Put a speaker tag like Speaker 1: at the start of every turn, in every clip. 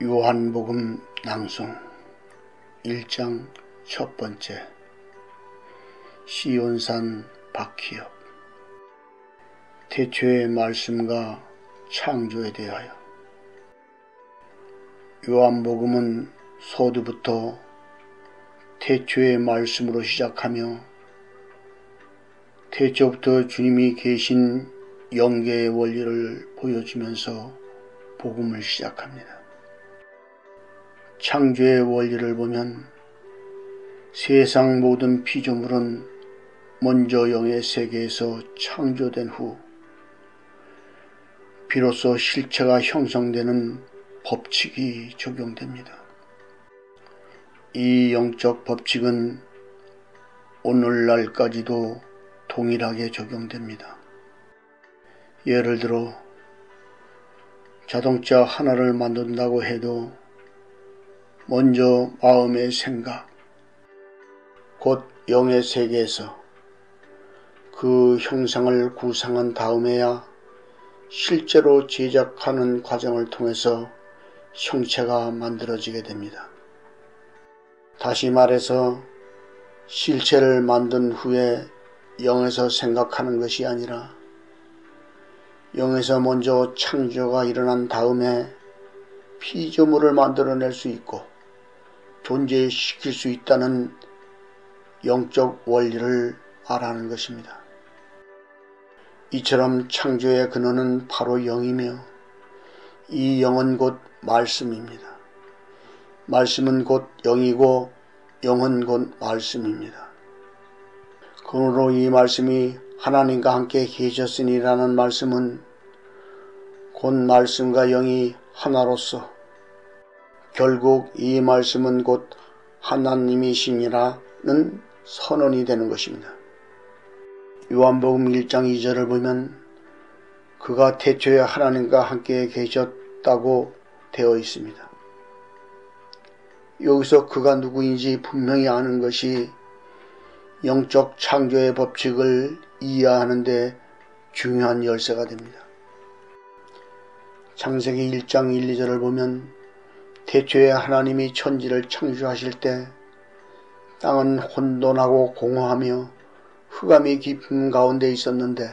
Speaker 1: 요한복음 낭송 1장 첫 번째. 시온산 박희엽. 태초의 말씀과 창조에 대하여. 요한복음은 서두부터 태초의 말씀으로 시작하며 태초부터 주님이 계신 영계의 원리를 보여주면서 복음을 시작합니다. 창조의 원리를 보면 세상 모든 피조물은 먼저 영의 세계에서 창조된 후 비로소 실체가 형성되는 법칙이 적용됩니다. 이 영적 법칙은 오늘날까지도 동일하게 적용됩니다. 예를 들어 자동차 하나를 만든다고 해도 먼저 마음의 생각, 곧 영의 세계에서 그 형상을 구상한 다음에야 실제로 제작하는 과정을 통해서 형체가 만들어지게 됩니다. 다시 말해서 실체를 만든 후에 영에서 생각하는 것이 아니라 영에서 먼저 창조가 일어난 다음에 피조물을 만들어낼 수 있고 존재시킬 수 있다는 영적 원리를 말하는 것입니다. 이처럼 창조의 근원은 바로 영이며 이 영은 곧 말씀입니다. 말씀은 곧 영이고 영은 곧 말씀입니다. 그러므로 이 말씀이 하나님과 함께 계셨으니라는 말씀은 곧 말씀과 영이 하나로서 결국 이 말씀은 곧 하나님이시니라는 선언이 되는 것입니다. 요한복음 1장 2절을 보면 그가 태초에 하나님과 함께 계셨다고 되어 있습니다. 여기서 그가 누구인지 분명히 아는 것이 영적 창조의 법칙을 이해하는 데 중요한 열쇠가 됩니다. 창세기 1장 1, 2절을 보면 태초에 하나님이 천지를 창조하실 때 땅은 혼돈하고 공허하며 흑암이 깊은 가운데 있었는데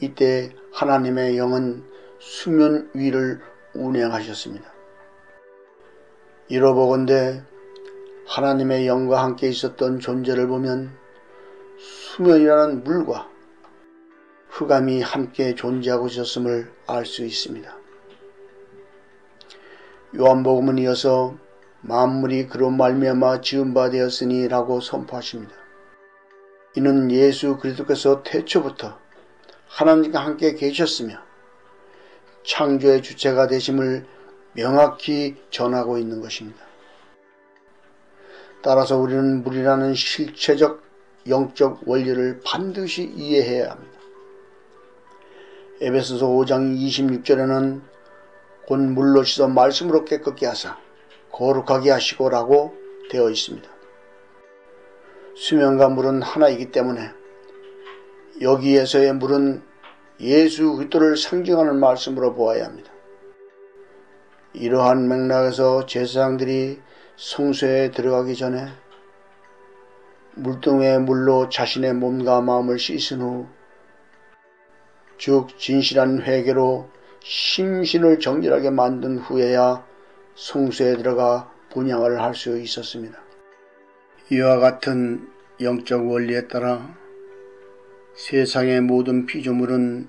Speaker 1: 이때 하나님의 영은 수면 위를 운행하셨습니다. 이러보건대 하나님의 영과 함께 있었던 존재를 보면 수면이라는 물과 흑암이 함께 존재하고 있었음을 알 수 있습니다. 요한복음은 이어서 만물이 그로 말미암아 지은 바 되었으니 라고 선포하십니다. 이는 예수 그리스도께서 태초부터 하나님과 함께 계셨으며 창조의 주체가 되심을 명확히 전하고 있는 것입니다. 따라서 우리는 물이라는 실체적 영적 원리를 반드시 이해해야 합니다. 에베소서 5장 26절에는 곧 물로 씻어 말씀으로 깨끗게 하사 거룩하게 하시고 라고 되어 있습니다. 수면과 물은 하나이기 때문에 여기에서의 물은 예수 그리스도를 상징하는 말씀으로 보아야 합니다. 이러한 맥락에서 제사장들이 성소에 들어가기 전에 물동의 물로 자신의 몸과 마음을 씻은 후 즉 진실한 회개로 심신을 정결하게 만든 후에야 성소에 들어가 분향을 할 수 있었습니다. 이와 같은 영적 원리에 따라 세상의 모든 피조물은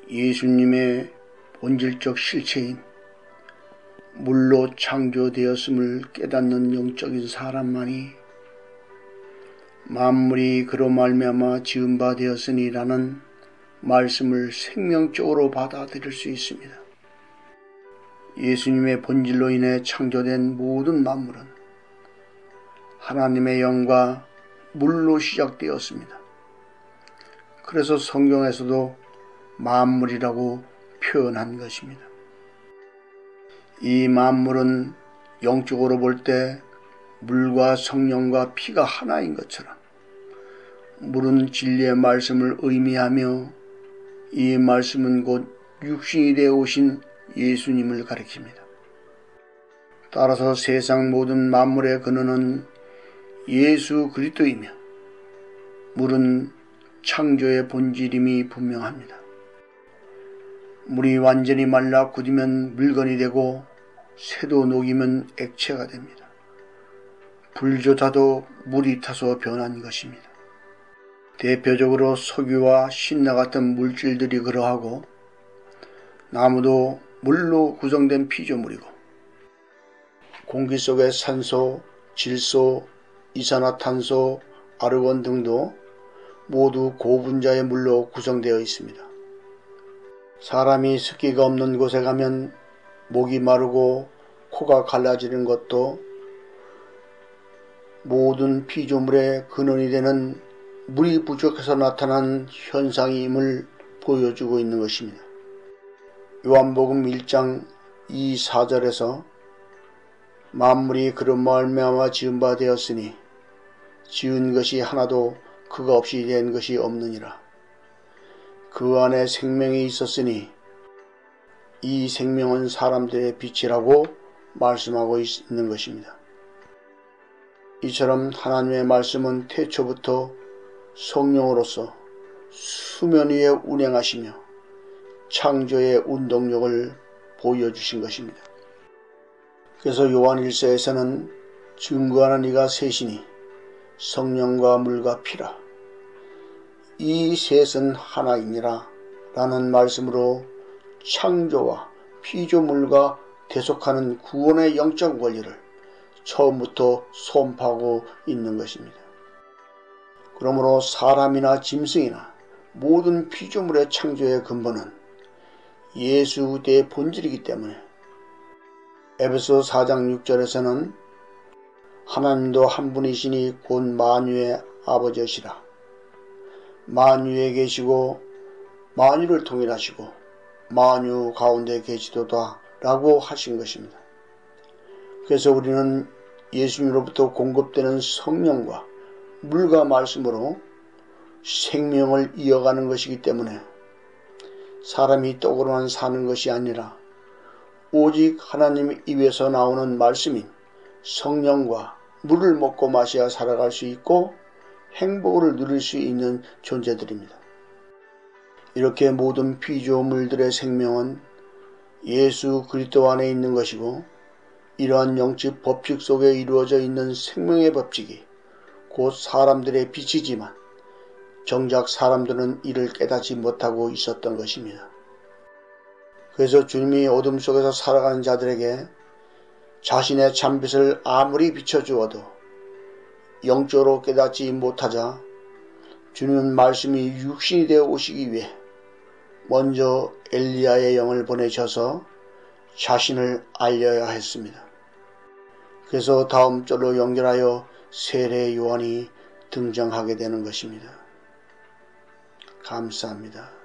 Speaker 1: 예수님의 본질적 실체인 물로 창조되었음을 깨닫는 영적인 사람만이 만물이 그로 말미암아 지은 바 되었으니라는 말씀을 생명적으로 받아들일 수 있습니다. 예수님의 본질로 인해 창조된 모든 만물은 하나님의 영과 물로 시작되었습니다. 그래서 성경에서도 만물이라고 표현한 것입니다. 이 만물은 영적으로 볼 때 물과 성령과 피가 하나인 것처럼 물은 진리의 말씀을 의미하며 이 말씀은 곧 육신이 되어 오신 예수님을 가리킵니다. 따라서 세상 모든 만물의 근원은 예수 그리스도이며 물은 창조의 본질임이 분명합니다. 물이 완전히 말라 굳으면 물건이 되고 새도 녹이면 액체가 됩니다. 불조차도 물이 타서 변한 것입니다. 대표적으로 석유와 신나 같은 물질들이 그러하고 나무도 물로 구성된 피조물이고 공기 속의 산소, 질소, 이산화탄소, 아르곤 등도 모두 고분자의 물로 구성되어 있습니다. 사람이 습기가 없는 곳에 가면 목이 마르고 코가 갈라지는 것도 모든 피조물의 근원이 되는 물이 부족해서 나타난 현상임을 보여주고 있는 것입니다. 요한복음 1장 2, 4절에서 만물이 그로 말미암아 지은 바 되었으니 지은 것이 하나도 그가 없이 된 것이 없느니라. 그 안에 생명이 있었으니 이 생명은 사람들의 빛이라고 말씀하고 있는 것입니다. 이처럼 하나님의 말씀은 태초부터 성령으로서 수면 위에 운행하시며 창조의 운동력을 보여주신 것입니다. 그래서 요한 1서에서는 증거하는 이가 셋이니 성령과 물과 피라. 이 셋은 하나이니라 라는 말씀으로 창조와 피조물과 대속하는 구원의 영적 원리를 처음부터 선포하고 있는 것입니다. 그러므로 사람이나 짐승이나 모든 피조물의 창조의 근본은 예수 그리스도의 본질이기 때문에 에베소 4장 6절에서는 하나님도 한 분이시니 곧 만유의 아버지시라. 만유에 계시고 만유를 통일하시고 만유 가운데 계시도다 라고 하신 것입니다. 그래서 우리는 예수님으로부터 공급되는 성령과 물과 말씀으로 생명을 이어가는 것이기 때문에 사람이 떡으로만 사는 것이 아니라 오직 하나님 입에서 나오는 말씀인 성령과 물을 먹고 마셔야 살아갈 수 있고 행복을 누릴 수 있는 존재들입니다. 이렇게 모든 피조물들의 생명은 예수 그리스도 안에 있는 것이고 이러한 영적 법칙 속에 이루어져 있는 생명의 법칙이 곧 사람들의 빛이지만 정작 사람들은 이를 깨닫지 못하고 있었던 것입니다. 그래서 주님이 어둠 속에서 살아가는 자들에게 자신의 참빛을 아무리 비춰주어도 영적으로 깨닫지 못하자 주님은 말씀이 육신이 되어 오시기 위해 먼저 엘리야의 영을 보내셔서 자신을 알려야 했습니다. 그래서 다음 절로 연결하여 세례 요한이 등장하게 되는 것입니다. 감사합니다.